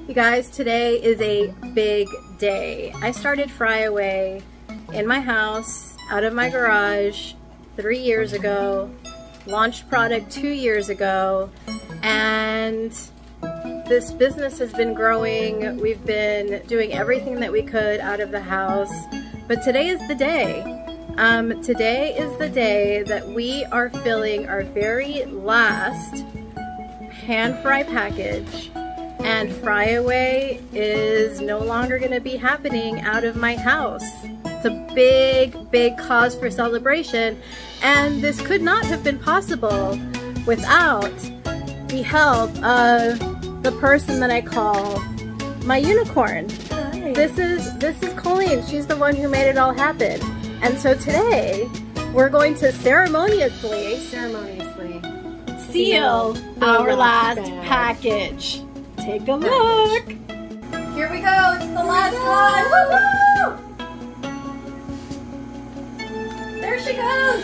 You guys, today is a big day. I started FryAway in my house, out of my garage, 3 years ago, launched product 2 years ago, and this business has been growing. We've been doing everything that we could out of the house, but today is the day. Today is the day that we are filling our very last hand fry package, and FryAway is no longer going to be happening out of my house. It's a big cause for celebration, and this could not have been possible without the help of the person that I call my unicorn. Hi. This is Colleen. She's the one who made it all happen. And so today we're going to ceremoniously seal our last package. Take a look. Here we go. It's the last one. Woo-hoo! There she goes.